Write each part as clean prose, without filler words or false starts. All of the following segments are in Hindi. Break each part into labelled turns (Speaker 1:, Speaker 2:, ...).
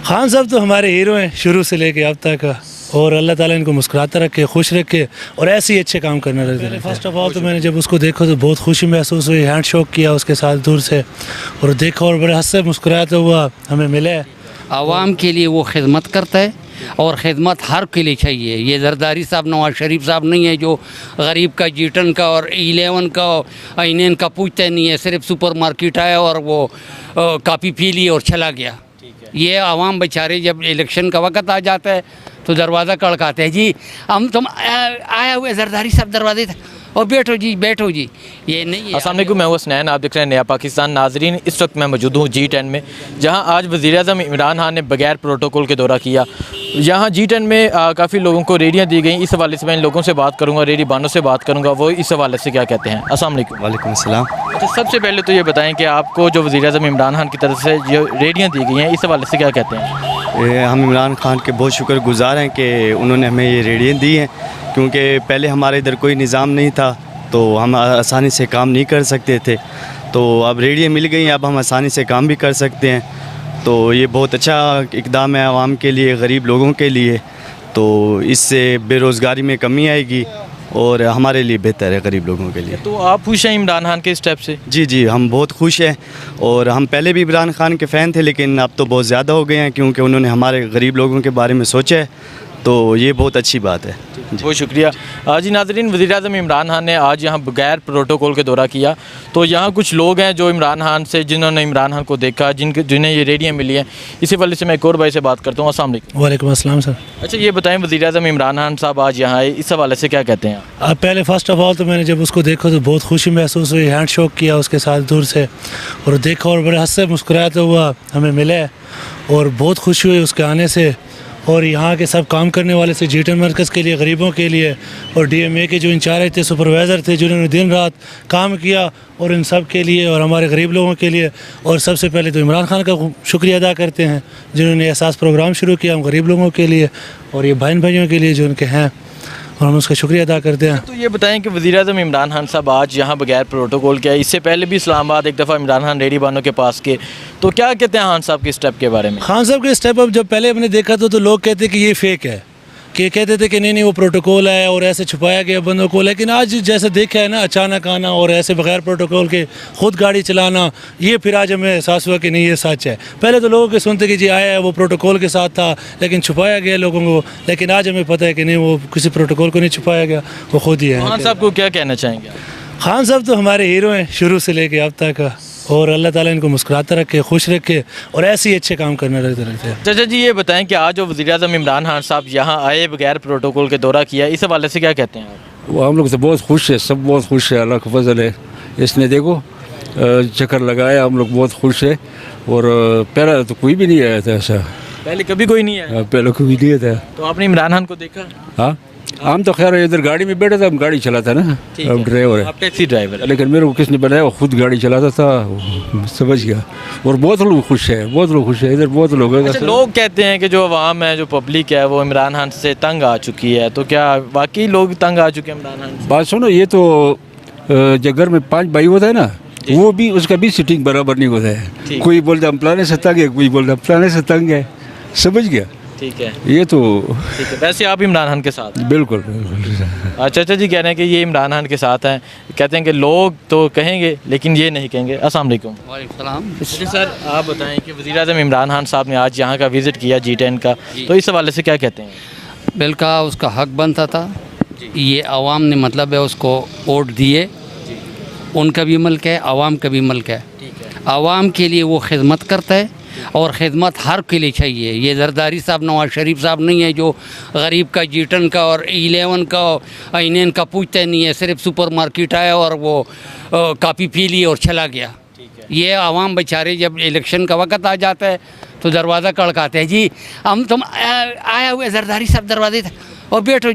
Speaker 1: खान साहब तो हमारे हीरो हैं शुरू से लेके अब तक, और अल्लाह ताला इनको मुस्कुराता रखे, खुश रखे और ऐसे ही अच्छे काम करने लगे। फर्स्ट ऑफ ऑल तो मैंने जब उसको देखा तो बहुत खुशी महसूस हुई, हैंड शॉक किया उसके साथ दूर से और देखा और बड़े हंसते मुस्कुराता हुआ हमें मिले।
Speaker 2: आवाम के लिए वो खिदमत करता है और ख़िदमत हर के लिए चाहिए। ये जरदारी साहब नवाज शरीफ साहब नहीं है जो गरीब का G10 का और 11 का आईनेन का पूछते नहीं है, सिर्फ सुपर मार्केट आया और वो कापी पी ली और चला गया। ये आवाम बेचारे जब इलेक्शन का वक्त आ जाता है तो दरवाज़ा कड़काते हैं, जी हम तुम आया हुए जरदारी साहब दरवाजे और बैठो जी, ये नहीं है।
Speaker 3: अस्सलाम वालेकुम, मैं हूं हसनैन, आप देख रहे हैं नया पाकिस्तान। नाजरीन, इस वक्त मैं मौजूद हूं G10 में, जहां आज वज़ीर-ए-आज़म इमरान खान ने बगैर प्रोटोकॉल के दौरा किया। यहाँ G10 में काफ़ी लोगों को रेडियाँ दी गई। इस हवाले से मैं इन लोगों से बात करूँगा, रेडी बानों से बात करूँगा, वो इस हवाले से क्या कहते हैं। अस्सलाम वालेकुम।
Speaker 4: वालेकुम अस्सलाम।
Speaker 3: अच्छा, सबसे पहले तो ये बताएं कि आपको जो वज़ीर-ए-आज़म इमरान खान की तरफ से जो रेडियाँ दी गई हैं, इस हवाले से क्या कहते हैं।
Speaker 4: हम इमरान खान के बहुत शुक्रगुज़ार हैं कि उन्होंने हमें ये रेडियाँ दी हैं, क्योंकि पहले हमारे इधर कोई निज़ाम नहीं था तो हम आसानी से काम नहीं कर सकते थे। तो अब रेडियाँ मिल गई, अब हम आसानी से काम भी कर सकते हैं। तो ये बहुत अच्छा इक़दाम है आवाम के लिए, गरीब लोगों के लिए। तो इससे बेरोज़गारी में कमी आएगी और हमारे लिए बेहतर है गरीब लोगों के लिए।
Speaker 3: तो आप खुश हैं इमरान खान के स्टेप से?
Speaker 4: जी, हम बहुत खुश हैं और हम पहले भी इमरान खान के फ़ैन थे, लेकिन अब तो बहुत ज़्यादा हो गए हैं क्योंकि उन्होंने हमारे गरीब लोगों के बारे में सोचा है। तो ये बहुत अच्छी बात है।
Speaker 3: बहुत शुक्रिया। जी नाज़रीन, वज़ीर-ए-आज़म इमरान खान ने आज यहाँ बगैर प्रोटोकॉल के दौरा किया। तो यहाँ कुछ लोग हैं जो इमरान खान से, जिन्होंने इमरान खान को देखा, जिन्हें ये रेडियाँ मिली हैं। इसी वजह से मैं एक और भाई से बात करता हूँ। अस्सलाम वालेकुम।
Speaker 1: वालेकुम अस्सलाम सर।
Speaker 3: अच्छा, ये बताएं, वज़ीर-ए-आज़म इमरान खान साहब आज यहाँ आए, इस हवाले से क्या कहते हैं।
Speaker 1: अब पहले फर्स्ट ऑफ ऑल तो मैंने जब उसको देखा तो बहुत खुशी महसूस हुई, हैंड शॉक किया उसके साथ दूर से और देखा और बड़े हंसते मुस्कुराते हुआ हमें मिले और बहुत खुशी हुई उसके आने से। और यहाँ के सब काम करने वाले से G10 मरकज़ के लिए, गरीबों के लिए, और DMA के जो इंचार्ज थे, सुपरवाइज़र थे, जिन्होंने दिन रात काम किया और इन सब के लिए और हमारे गरीब लोगों के लिए। और सबसे पहले तो इमरान खान का शुक्रिया अदा करते हैं जिन्होंने एहसास प्रोग्राम शुरू किया हम गरीब लोगों के लिए और ये बहन भाइयों के लिए जो उनके हैं, और हम उसका शुक्रिया अदा करते हैं।
Speaker 3: तो ये बताएं कि वज़ीर-ए-आज़म इमरान खान साहब आज यहाँ बगैर प्रोटोकॉल के आए, इससे पहले भी इस्लामाबाद एक दफ़ा इमरान खान रेडी बानों के पास के, तो क्या कहते हैं खान साहब के स्टेप के बारे में।
Speaker 1: खान साहब के स्टेप अब जब पहले हमने देखा तो लोग कहते कि ये फेक है, कि कहते थे कि नहीं वो प्रोटोकॉल है और ऐसे छुपाया गया बंदों को। लेकिन आज जैसे देखा है ना, अचानक आना और ऐसे बगैर प्रोटोकॉल के खुद गाड़ी चलाना, ये फिर आज हमें एहसास हुआ कि नहीं ये सच है। पहले तो लोगों के सुनते कि जी आया है वो प्रोटोकॉल के साथ था लेकिन छुपाया गया लोगों को, लेकिन आज हमें पता है कि नहीं वो किसी प्रोटोकॉल को नहीं छुपाया गया, वो खुद ही है।
Speaker 3: खान साहब को क्या कहना चाहेंगे।
Speaker 1: खान साहब तो हमारे हीरो हैं शुरू से लेके अब तक, और अल्लाह ताला इनको मुस्कुराता रखे, खुश रखे और ऐसे ही अच्छे काम करने लगे रहते हैं।
Speaker 3: चाचा जी, ये बताएं कि आज जो वज़ीर-ए-आज़म इमरान खान साहब यहाँ आए, बगैर प्रोटोकॉल के दौरा किया, इस हवाले से क्या कहते हैं आप।
Speaker 5: वो हम लोग तो बहुत खुश है, सब बहुत खुश है, अल्लाह का फजल है। इसने देखो चक्कर लगाया, हम लोग बहुत खुश है। और पहले तो कोई भी नहीं आया था ऐसा,
Speaker 3: पहले कभी कोई नहीं आया।
Speaker 5: पहले कोई नहीं था।
Speaker 3: तो आपने इमरान खान को देखा।
Speaker 5: हाँ, हम तो खैर इधर गाड़ी में बैठे थे, हम गाड़ी चलाता ना, हम ड्राइवर है।
Speaker 3: आप टैक्सी ड्राइवर है।
Speaker 5: लेकिन मेरे को किसने बनाया, वो खुद गाड़ी चलाता था, समझ गया। और बहुत लोग खुश है, बहुत लोग खुश है, इधर बहुत लोग हैं।
Speaker 3: अच्छा, लोग कहते हैं कि जो अवाम है, जो पब्लिक है, वो इमरान खान से तंग आ चुकी है, तो क्या वाकई लोग तंग आ चुके हैं इमरान खान से।
Speaker 5: बात सुनो, ये तो जो घर में 5 भाई होता है ना, वो भी उसका भी सिटिंग बराबर नहीं होता है। कोई बोलता हम फलाने से तंग है, कोई बोलता फलाने से तंग है, समझ गया।
Speaker 3: ठीक है,
Speaker 5: ये तो
Speaker 3: ठीक है। वैसे आप इमरान खान के साथ।
Speaker 5: बिल्कुल।
Speaker 3: चाचा जी कह रहे हैं कि ये इमरान खान के साथ हैं, कहते हैं कि लोग तो कहेंगे लेकिन ये नहीं कहेंगे। अस्सलाम वालेकुम।
Speaker 2: वालेकुम सलाम।
Speaker 3: जी सर, आप बताएं कि वज़ीर-ए-आज़म इमरान खान साहब ने आज यहाँ का विज़िट किया G10 का, तो इस हवाले से क्या कहते हैं।
Speaker 2: बिल का उसका हक बनता था, ये आवाम ने मतलब है उसको वोट दिए, उनका भी मुल्क है, आवाम का भी मुल्क है। आवाम के लिए वो खिदमत करता है और ख़िदमत हर के लिए चाहिए। ये जरदारी साहब नवाज शरीफ साहब नहीं है जो गरीब का G10 का और 11 का आईनेन का पूछते नहीं है, सिर्फ सुपर मार्केट आया और वो कापी पी ली और चला गया। ये आवाम बेचारे जब इलेक्शन का वक्त आ जाता है तो दरवाज़ा कड़काते हैं, जी हम तुम आया हुए जरदारी साहब दरवाजे और बैठो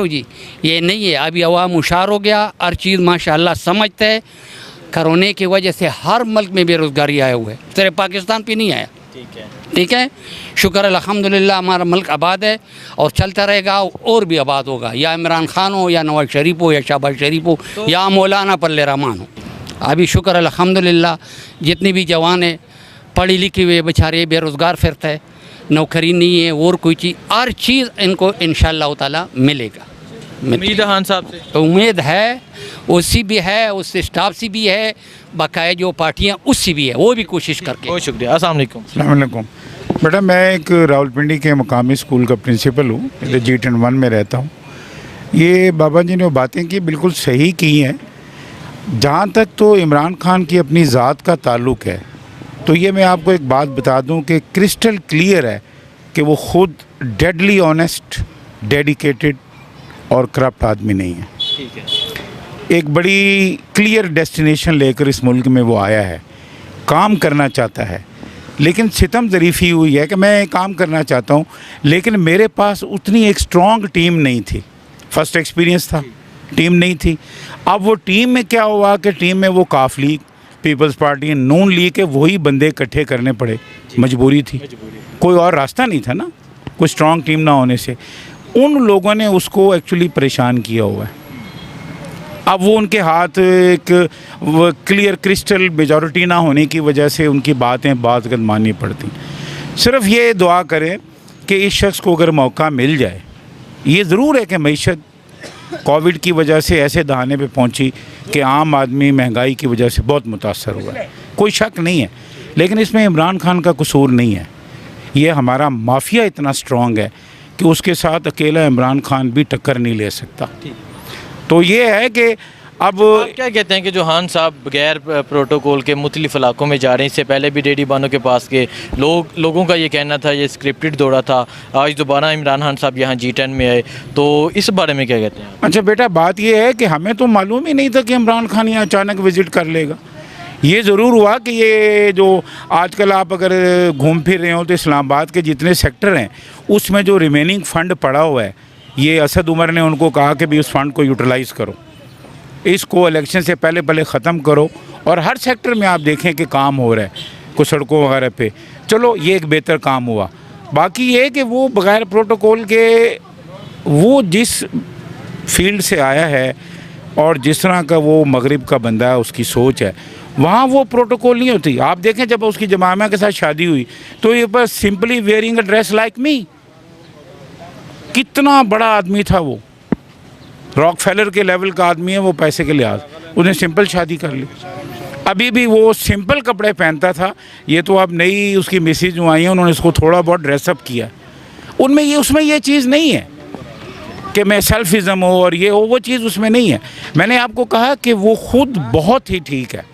Speaker 2: जी, ये नहीं है। अभी आवाम होशियार हो गया, हर चीज़ माशाल्लाह समझते है। कोरोना की वजह से हर मुल्क में बेरोज़गारी आया हुआ है, सिर्फ पाकिस्तान पे नहीं आया। ठीक है, शुक्र अल्हम्दुलिल्लाह हमारा मुल्क आबाद है और चलता रहेगा और भी आबाद होगा, या इमरान खान हो या नवाज शरीफ हो या शहबाज शरीफ हो या मौलाना पल्ले रहमान हो। अभी शुक्र अल्हम्दुलिल्लाह जितनी भी जवान है पढ़ी लिखी हुए बेचारे बेरोज़गार फिरते हैं, नौकरी नहीं है और कोई चीज़, हर चीज़ इनको इंशाअल्लाह ताला मिलेगा।
Speaker 3: उम्मीद है खान साहब से?
Speaker 2: तो उम्मीद है, उससे भी है, उससे स्टाफ से भी है, बकाया जो पार्टियाँ उससे भी है, वो भी कोशिश करके।
Speaker 3: बहुत शुक्रिया। अस्सलाम वालेकुम।
Speaker 6: अस्सलाम वालेकुम। बेटा मैं एक रावलपिंडी के मकामी स्कूल का प्रिंसिपल हूँ, इधर G10 में रहता हूँ। ये बाबा जी ने बातें की बिल्कुल सही की हैं। जहाँ तक तो इमरान खान की अपनी ज़ात का ताल्लुक़ है, तो ये मैं आपको एक बात बता दूँ कि क्रिस्टल क्लियर है कि वो ख़ुद डेडली ऑनेस्ट, डेडिकेटेड और करप्ट आदमी नहीं है।
Speaker 3: ठीक है।
Speaker 6: एक बड़ी क्लियर डेस्टिनेशन लेकर इस मुल्क में वो आया है, काम करना चाहता है, लेकिन सितम ज़रीफ़ी हुई है कि मैं काम करना चाहता हूँ, लेकिन मेरे पास उतनी एक स्ट्रॉन्ग टीम नहीं थी। फर्स्ट एक्सपीरियंस था, टीम नहीं थी। अब वो टीम में क्या हुआ कि टीम में वो काफ लीग, पीपल्स पार्टी, नून लीग के वही बंदे इकट्ठे करने पड़े, मजबूरी थी, कोई और रास्ता नहीं था ना, कोई स्ट्रॉन्ग टीम ना होने से। उन लोगों ने उसको एक्चुअली परेशान किया हुआ है। अब वो उनके हाथ एक क्लियर क्रिस्टल मेजॉरिटी ना होने की वजह से उनकी बातें बात माननी पड़ती। सिर्फ ये दुआ करें कि इस शख्स को अगर मौका मिल जाए। ये ज़रूर है कि मईशत कोविड की वजह से ऐसे दहाने पे पहुंची कि आम आदमी महंगाई की वजह से बहुत मुतासर हुआ है, कोई शक नहीं है, लेकिन इसमें इमरान खान का कसूर नहीं है। ये हमारा माफिया इतना स्ट्रॉन्ग है कि उसके साथ अकेला इमरान खान भी टक्कर नहीं ले सकता। तो ये है कि अब
Speaker 3: आप क्या कहते हैं कि जो खान साहब बगैर प्रोटोकॉल के मुख्तलिफ इलाकों में जा रहे हैं, इससे पहले भी डेडी बानो के पास के लोगों का ये कहना था ये स्क्रिप्टेड दौरा था, आज दोबारा इमरान खान साहब यहाँ G10 में आए, तो इस बारे में क्या कहते हैं?
Speaker 6: अच्छा बेटा, बात ये है कि हमें तो मालूम ही नहीं था कि इमरान खान यहाँ अचानक विज़िट कर लेगा। ये ज़रूर हुआ कि ये जो आजकल आप अगर घूम फिर रहे हो तो इस्लामाबाद के जितने सेक्टर हैं उसमें जो रिमेनिंग फ़ंड पड़ा हुआ है, ये असद उमर ने उनको कहा कि भी उस फंड को यूटिलाइज़ करो, इसको इलेक्शन से पहले ख़त्म करो। और हर सेक्टर में आप देखें कि काम हो रहा है, कुछ सड़कों वगैरह पे। चलो ये एक बेहतर काम हुआ। बाकी ये कि वो बग़ैर प्रोटोकॉल के वो जिस फील्ड से आया है और जिस तरह का वो मगरिब का बंदा है, उसकी सोच है, वहाँ वो प्रोटोकॉल नहीं होती। आप देखें जब उसकी जमामा के साथ शादी हुई तो ये बस simply wearing a dress like me, कितना बड़ा आदमी था वो, रॉकफेलर के लेवल का आदमी है वो, पैसे के लिहाज उसने सिंपल शादी कर ली। अभी भी वो सिंपल कपड़े पहनता था। ये तो अब नई उसकी मिसेज जो आई हैं उन्होंने इसको थोड़ा बहुत ड्रेसअप किया, उसमें ये चीज़ नहीं है कि मैं सेल्फिज़म हो और ये हो, वो चीज़ उसमें नहीं है। मैंने आपको कहा कि वो ख़ुद बहुत ही ठीक है,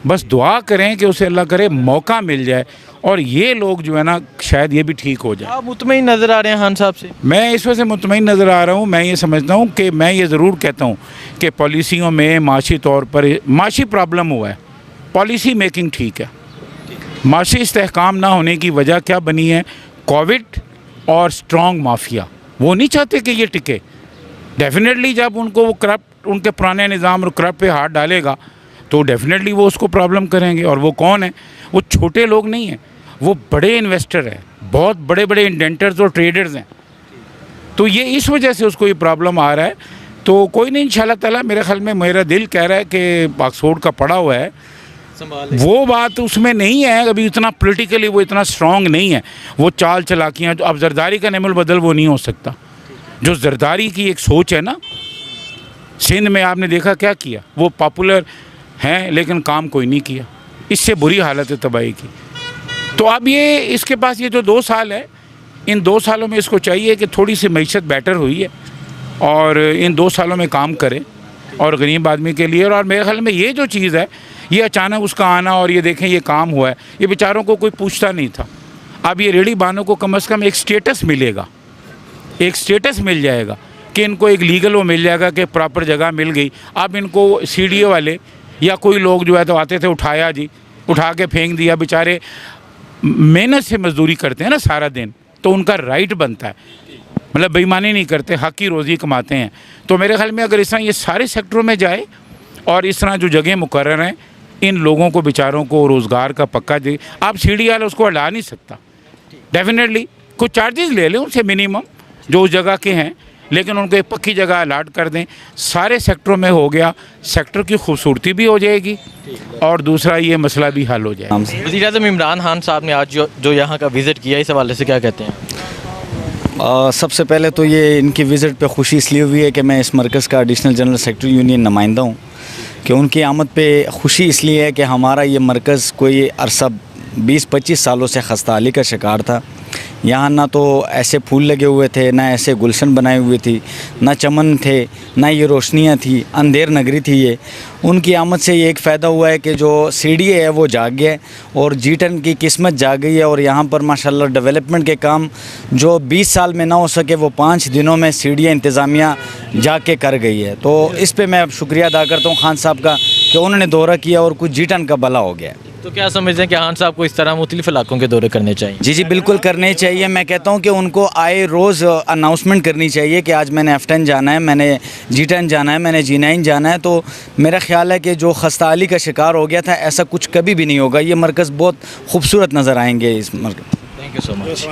Speaker 6: बस दुआ करें कि उसे अल्लाह करे मौका मिल जाए और ये लोग जो है ना शायद ये भी ठीक हो जाए।
Speaker 3: आप मुतमईन नज़र आ रहे हैं खान साहब से?
Speaker 6: मैं इस वजह से मुतमईन नज़र आ रहा हूँ। मैं ये समझता हूँ कि मैं ये ज़रूर कहता हूँ कि पॉलिसियों में माशी तौर पर माशी प्रॉब्लम हुआ है, पॉलिसी मेकिंग ठीक है। माशी इस्तेहकाम ना होने की वजह क्या बनी है? कोविड और स्ट्रॉन्ग माफिया। वो नहीं चाहते कि ये टिके। डेफिनेटली जब उनको वो करप्ट, उनके पुराने निज़ाम और करप्ट पे हाथ डालेगा तो डेफिनेटली वो उसको प्रॉब्लम करेंगे। और वो कौन है? वो छोटे लोग नहीं हैं, वो बड़े इन्वेस्टर हैं, बहुत बड़े बड़े इंडेंटर्स और ट्रेडर्स हैं। तो ये इस वजह से उसको ये प्रॉब्लम आ रहा है। तो कोई नहीं, इंशाल्लाह ताला मेरे ख्याल में, मेरा दिल कह रहा है कि ऑक्सफोर्ड का पढ़ा हुआ है, वो बात उसमें नहीं है। अभी इतना पॉलिटिकली वो इतना स्ट्रॉन्ग नहीं है। वो चाल चलाकियाँ जो अब जरदारी का नेमुल बदल वो नहीं हो सकता। जो जरदारी की एक सोच है ना, सिंध में आपने देखा क्या किया, वो पॉपुलर हैं लेकिन काम कोई नहीं किया। इससे बुरी हालत है तबाही की। तो अब ये इसके पास ये जो 2 साल है, इन 2 सालों में इसको चाहिए कि थोड़ी सी मईशत बेटर हुई है और इन 2 सालों में काम करे और गरीब आदमी के लिए। और मेरे ख्याल में ये जो चीज़ है, ये अचानक उसका आना और ये देखें ये काम हुआ है, ये बेचारों को कोई पूछता नहीं था। अब ये रेडी बानों को कम से कम एक स्टेटस मिलेगा, एक स्टेटस मिल जाएगा कि इनको एक लीगल वो मिल जाएगा कि प्रॉपर जगह मिल गई। अब इनको CDA वाले या कोई लोग जो है तो आते थे, उठाया जी, उठा के फेंक दिया। बेचारे मेहनत से मजदूरी करते हैं ना सारा दिन, तो उनका राइट बनता है, मतलब बेईमानी नहीं करते, हक की रोज़ी कमाते हैं। तो मेरे ख्याल में अगर इस तरह ये सारे सेक्टरों में जाए और इस तरह जो जगह मुकर्रर हैं, इन लोगों को बेचारों को रोज़गार का पक्का दे। आप CDA वाला उसको हटा नहीं सकता, डेफिनेटली कुछ चार्जेस ले लें उनसे मिनिमम जो उस जगह के हैं, लेकिन उनको एक पक्की जगह अलाट कर दें, सारे सेक्टरों में हो गया, सेक्टर की खूबसूरती भी हो जाएगी और दूसरा ये मसला भी हल हो जाएगा।
Speaker 3: वज़ीर-ए-आज़म इमरान खान साहब ने आज जो यहाँ का विज़िट किया, इस हवाले से क्या कहते हैं?
Speaker 7: सबसे पहले तो ये इनकी विज़िट पे खुशी इसलिए हुई है कि मैं इस मरकज़ का एडिशनल जनरल सेक्रेटरी यूनियन नुमाइंदा हूँ, कि उनकी आमद पे खुशी इसलिए है कि हमारा ये मरकज़ कोई अरसा 20-25 सालों से खस्ताहाली का शिकार था। यहाँ ना तो ऐसे फूल लगे हुए थे, ना ऐसे गुलशन बनाए हुए थी, ना चमन थे, ना ये रोशनियाँ थी, अंधेर नगरी थी ये। उनकी आमद से ये एक फ़ायदा हुआ है कि जो सीडीए है वो जाग गया और जी10 की किस्मत जाग गई है और यहाँ पर माशाल्लाह डेवलपमेंट के काम जो 20 साल में ना हो सके वो 5 दिनों में सीडीए इंतज़ामिया जाके कर गई है। तो इस पे मैं शुक्रिया अदा करता हूँ खान साहब का कि उन्होंने दौरा किया और कुछ जी10 का भला हो गया।
Speaker 3: तो क्या समझते हैं कि खान साहब को इस तरह मुख्तलिफ इलाकों के दौरे करने चाहिए?
Speaker 7: जी बिल्कुल करने चाहिए। मैं कहता हूँ कि उनको आए रोज़ अनाउंसमेंट करनी चाहिए कि आज मैंने F10 जाना है, मैंने जी10 जाना है, मैंने जी9 जाना है। तो मेरा ख्याल है कि जो खस्ताहाली का शिकार हो गया था ऐसा कुछ कभी भी नहीं होगा। ये मरकज़ बहुत खूबसूरत नज़र आएंगे इस मरकज़।
Speaker 3: Thank you so much.